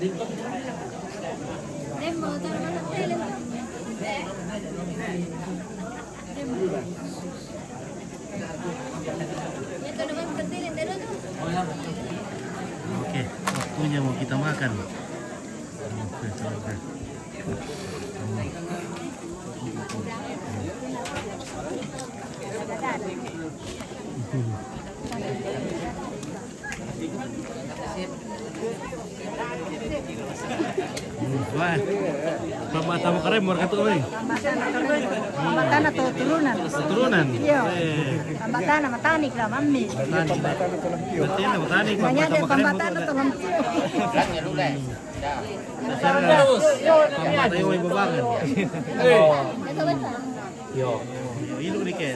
Demo, taruh mana film? Demo. Itu namanya pentilin dulu tuh. Oke, waktunya mau kita makan. Oke, oke. Wah, pemata mau keren mau kata oi. Tambatan atau turunan? Keturunan. Iya. Tambatan sama tanik lah, mami. Berarti nama tanik Banyak pemata ada mau keren. tambatan atau lampu. Pemata oi bebangan. Itu betul. Yo, ilu nih ke.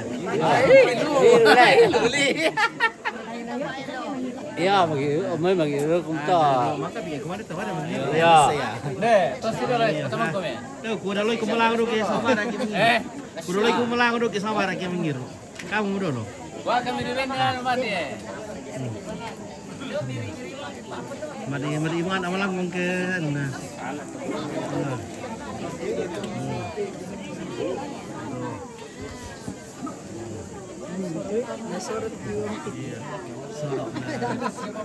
Iya, omay mag-iro kung to. Maka bikin kemarin tahu ada begini. Iya. Tuh, kuda loy kumalang dulu ke sama lagi mengir. Kuda loy kumalang dulu ke sama lagi mengir. Kamu dulu. Wah, kami dulu na mati eh. Madi iman amalang mungkin. Nah.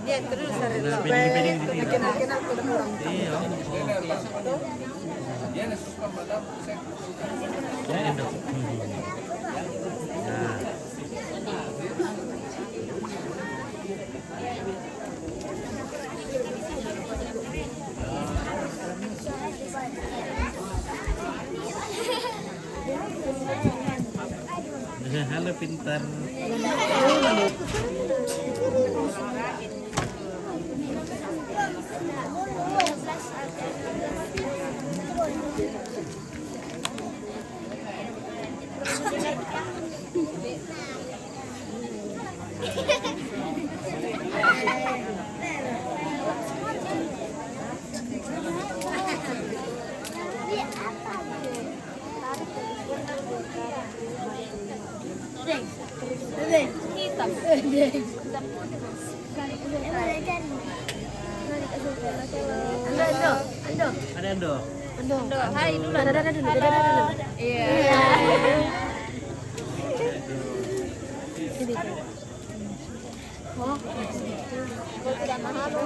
Dia terus Nah, piring-piring di sini. kenal orang. Iya. Enak. Nah. Halo pintar. Hitam. Ando. Ada endo. Hai dulu. Ada dulu. Iya. Oh. Tidak mahal loh.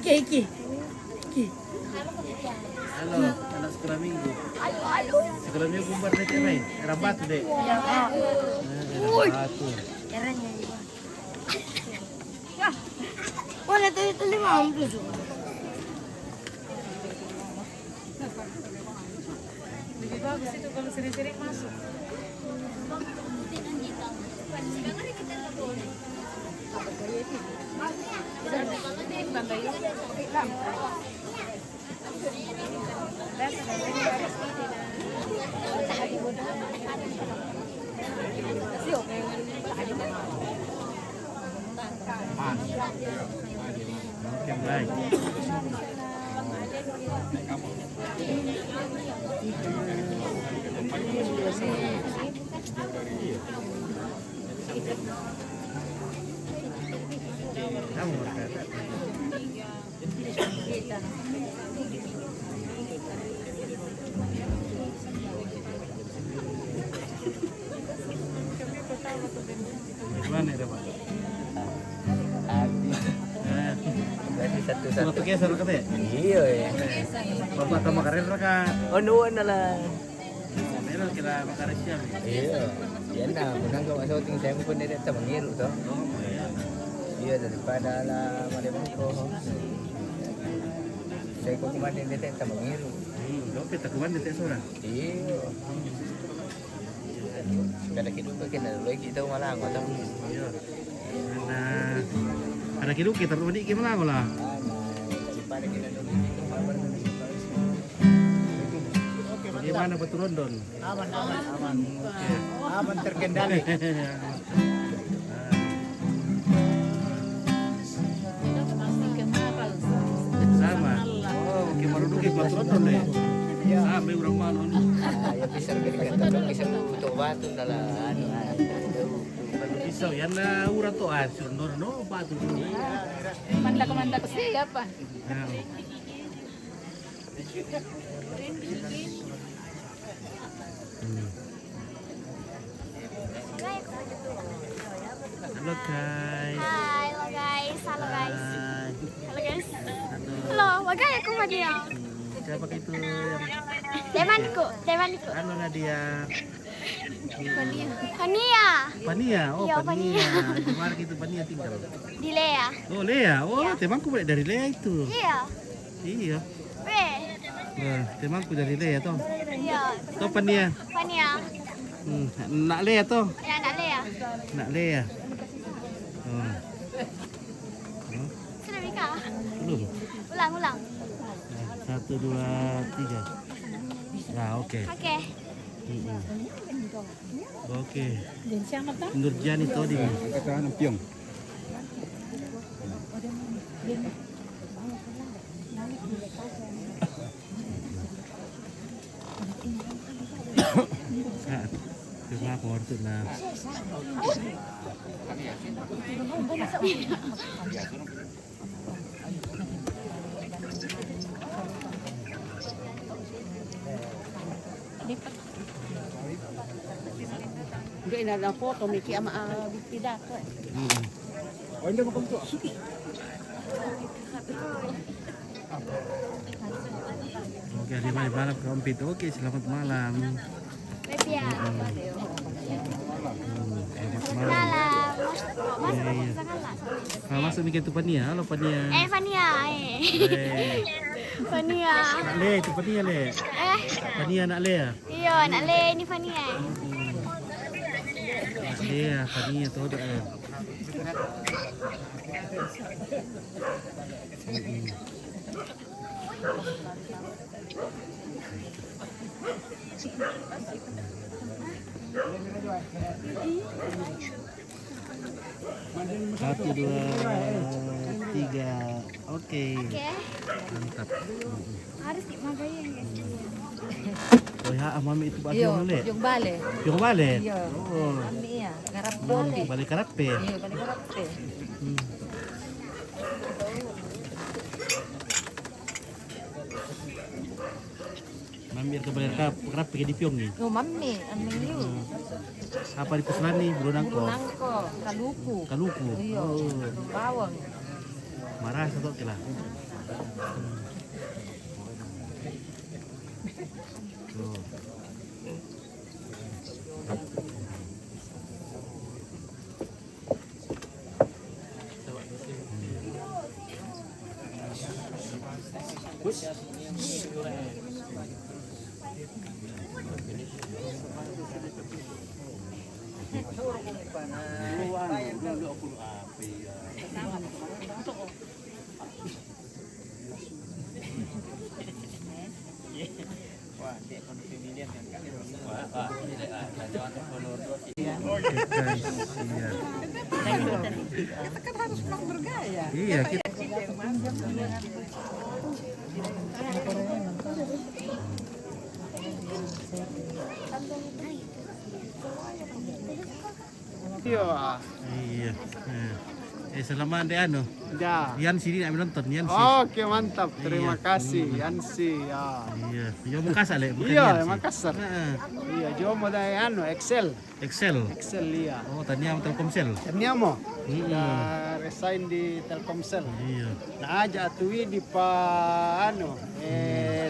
Kiki. Halo, anak sekolah minggu. Ayo. Sekolah minggu kumbar deh cewek. Rambat deh. Batu. Caranya juga. Wala itu 50 juga. Lebih bagus itu kalau sering-sering masuk. Oke, baik. Kamu berkata. Gimana ya, Pak? Berarti satu-satu. Satu geser kata ya? Iya ya. Bapak sama karir mereka. Oh, nuwan na lang. Meron kila makarir siya. Iya. Yan na, munang gawa sa ating saya pun dito sa mangiro to. Iya, daripada la malimang ko. Saya ko kumain dito sa mangiro. Oke, takuan di tesora. Iya. Kada kidupa kinaluloy kita umalang to. Iya. Ada kiduk kita tadi gimana lah? Daripada kinaluloy kita umalang. Bagaimana betul Rondon? Aman terkendali. Sama. Oh, gimana dulu kita betul Rondon deh. Sampai berapa malam? Ya bisa kali kata bisa butuh batu dalam Pisau yan na ura to sunor no batu dulu. Manda ko siapa? Nah. Halo guys. Hai, halo guys. Halo guys. Hai. Halo guys. Halo. Halo, wagay aku Nadia. Siapa itu yang Temanku. halo Nadia? Fania. Pania, oh Iya, Pania. Di mana gitu Pania tinggal? Di Lea. Oh Lea, oh temanku balik dari Lea itu. Iya. Iya. Weh. Nah, temanku dari Lea toh. Iya. Toh Pania. Fania. Nak Lea toh. Ya, nak Lea. Nak Lea. Oh. Oh, Sudah Mika. belum. Ulang. Nah, 1, 2, 3. Nah, oke. Oke. Oke. Dan siapa tuh? Nurjani Todi. Kata Piong. Terima kasih na. Enggak ini ada foto Miki sama pidato. Oh, ini mau tuh. Oke, di malam keompit. Oke, selamat malam. Bebia. Selamat malam. Salam. Mas, Iya. Masuk mikir tu Pania. Halo Pania. Fania. Fania. Nak Le, itu Pania Le. Pania nak Le ya? Iya, nak Le ni Fania. Nak Le ya, Pania tu ada. Satu, 2, 3. Oke. Oke. Mantap. Harus dimagayin guys. Oh ya, mami itu baju Le. Yung bale. Yung bale. Iya. Oh. Ami ya, garap bale. Balik karape. Iya, bale garap teh. Mampir ke balik karape di Piong nih. Oh, mami, ami yu. Apa di Puslani? Bulu nangko. Nangko, kaluku. Kaluku. Iya. Oh. Bawang. Marah satu kila. Tuh. Guys, iya. Kita kan harus pulang bergaya. Iya, kita iya. Selama ande anu. Ya. Yan sini nak menonton Yan sih. Oke, mantap. Terima Iya. kasih Yansi. Ya. Iya, yo Makassar le, bukan Iya, Yan sih. Makassar. Heeh. Iya, Jomo dari Excel. Excel. Excel iya. Oh, tanya Telkomsel. Ternyamo. Iya. Resign di Telkomsel. Iya. Nah, aja tuwi di pa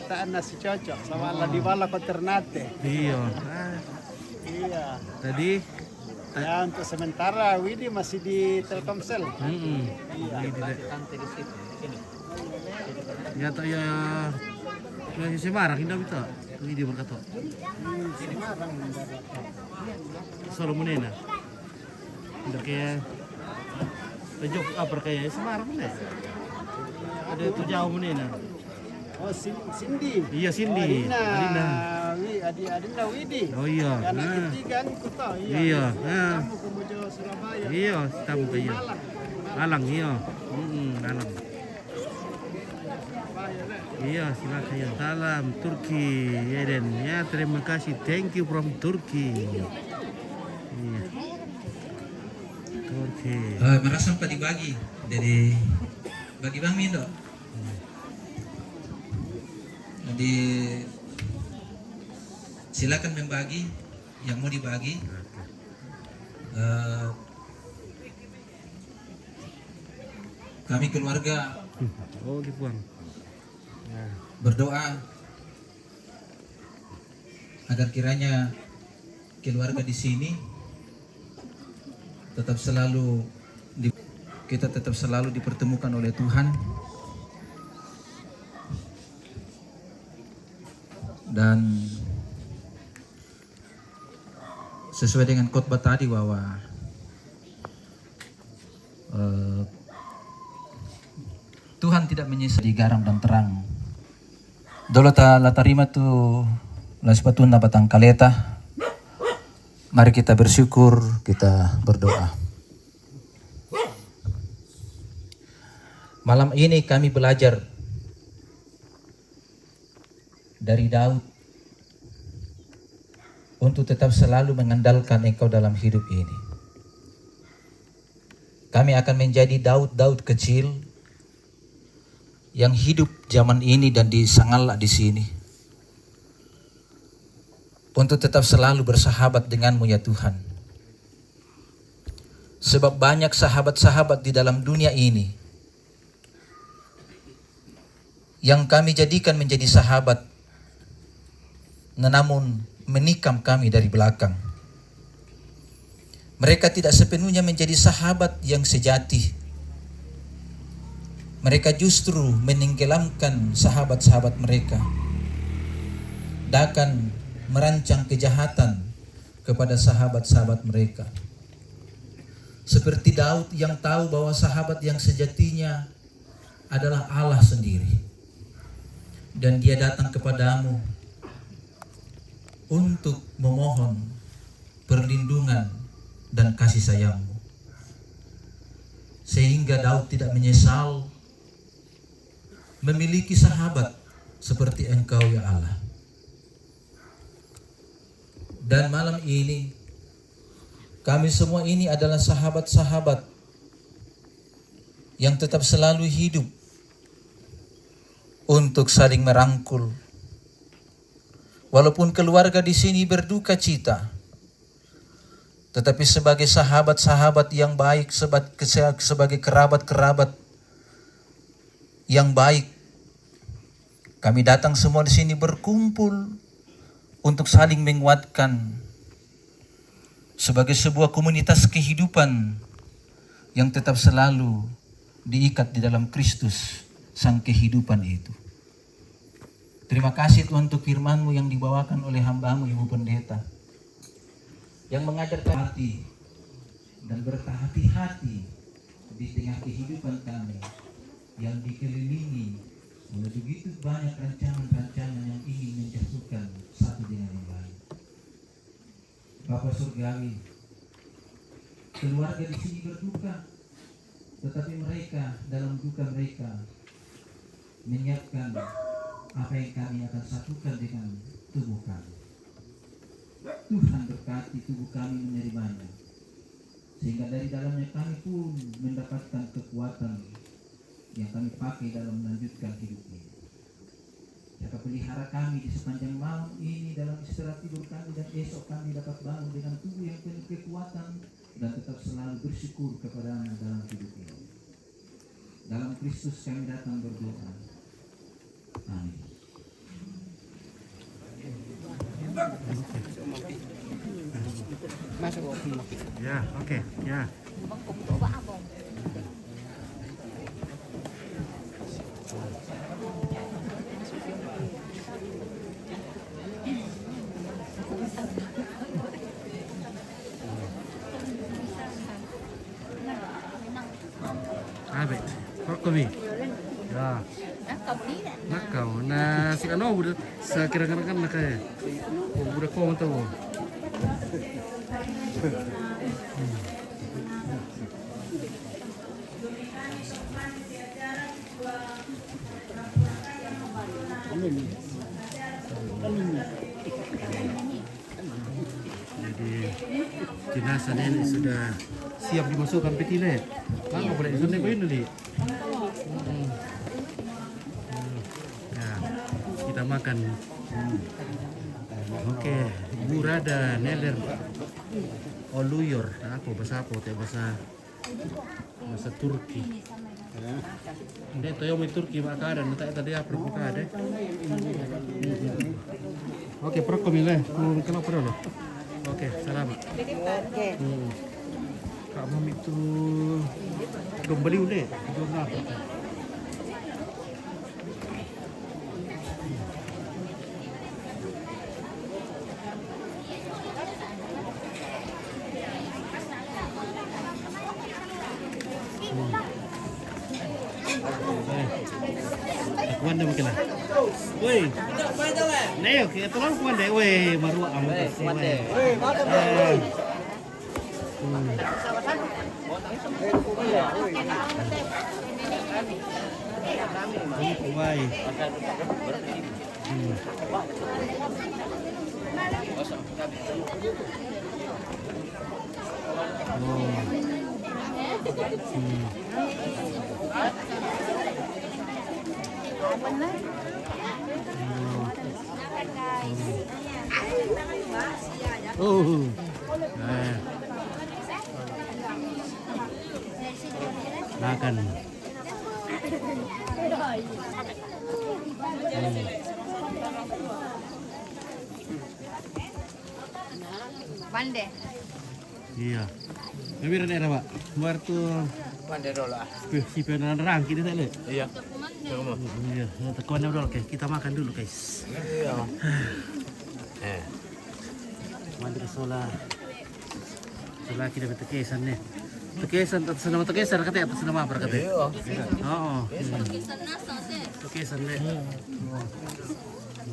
tak nasi cocok sama Allah di bala ko Ternate. Iya. Iya. Tadi Ya, untuk sementara Widi masih di Telkomsel. Iya. Ya tak ya. Ya Semarang indah kita. Ini dia berkata. Semarang. Solo Munena. Udah kayak Jok apa kayak Semarang deh. Ada tuh jauh Munena. Oh, Cindy. Iya Cindy. Adina. Adina Widi. Oh iya. Yang Nah. ketiga aku tahu. Iya. Nah. Kamu ke Mojo Surabaya. Iya, tamu kayak. Alang iya. Alang. Iya, silakan ya. Salam Turki, Eden. Ya, terima kasih. Thank you from Turki. Iya. Oke. Maka sempat dibagi dari bagi Bang Mindo. Jadi silakan membagi yang mau dibagi. Kami keluarga Oh, gitu Bang. berdoa agar kiranya keluarga di sini kita tetap selalu dipertemukan oleh Tuhan, dan sesuai dengan khotbah tadi bahwa Tuhan tidak menyisir di garam dan terang. Dolo ta latarima tu laspatuna batang kaleta. Mari kita bersyukur, kita berdoa. Malam ini kami belajar dari Daud untuk tetap selalu mengandalkan Engkau dalam hidup ini. Kami akan menjadi Daud kecil yang hidup zaman ini dan di Sangala di sini, untuk tetap selalu bersahabat denganmu ya Tuhan. Sebab banyak sahabat-sahabat di dalam dunia ini yang kami jadikan menjadi sahabat, namun menikam kami dari belakang. Mereka tidak sepenuhnya menjadi sahabat yang sejati. Mereka justru menenggelamkan sahabat-sahabat mereka, bahkan merancang kejahatan kepada sahabat-sahabat mereka. Seperti Daud yang tahu bahwa sahabat yang sejatinya adalah Allah sendiri. Dan dia datang kepadamu untuk memohon perlindungan dan kasih sayangmu. Sehingga Daud tidak menyesal memiliki sahabat seperti Engkau ya Allah. Dan malam ini kami semua ini adalah sahabat-sahabat yang tetap selalu hidup untuk saling merangkul. Walaupun keluarga di sini berduka cita, tetapi sebagai sahabat-sahabat yang baik, sebagai kerabat-kerabat yang baik, kami datang semua di sini berkumpul untuk saling menguatkan sebagai sebuah komunitas kehidupan yang tetap selalu diikat di dalam Kristus, sang kehidupan itu. Terima kasih Tuhan untuk firman-Mu yang dibawakan oleh hamba-Mu Ibu Pendeta, yang mengajarkan hati dan berhati-hati di tengah kehidupan kami yang dikelilingi oleh begitu banyak rancangan-rancangan yang ingin menjatuhkan satu dengan yang lain. Bapa Surgawi, keluarga di sini berduka, tetapi mereka dalam duka mereka menyiapkan apa yang kami akan satukan dengan tubuh kami. Tuhan berkati tubuh kami menerimanya, sehingga dari dalamnya kami pun mendapatkan kekuatan yang kami pakai dalam melanjutkan hidup ini. Jaga pelihara kami di sepanjang malam ini dalam istirahat tidur kami, dan esok kami dapat bangun dengan tubuh yang penuh kekuatan dan tetap selalu bersyukur kepada-Nya dalam hidup ini. Dalam Kristus kami datang berdoa. Amin. Ya, oke. Ya. Baik. Kok kami? Ya. Nakau. Na si ano udah sekira-kira kan nakaya. Udah kau tahu. Jadi jenazah nenek sudah siap dimasukkan peti le. Kamu boleh di sana ini li. Ya, kita makan. Oke, burada neler oluyor. Aku bahasa apa? Bahasa Turki. Hindi, ito yung may Turki makada. Nata tadi apa makada. Oke, perut kami le. Kalau perut lo. Oke, salamat. Kak Mami itu kembali udah. Jurnal. Kuan dah mungkin lah. Woi. Neo, kita tolong kuan deh. Woi, baru amu kasih. Woi, Woi. Oh. Makan. Pande. Iya. Tapi ada apa? Buat tuh Pandai dulu ah. si penerang kita tak le. Iya. Kamu. Iya, tekuan dulu guys. Kita makan dulu guys. Iya. Mandi sola. Sola kita bertekesan nih. Tekesan atas nama tekesan kata atas nama apa kata? Iya. Oh. Tekesan deh.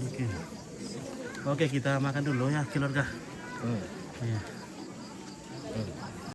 Oke. Oke, kita makan dulu ya keluarga. Iya.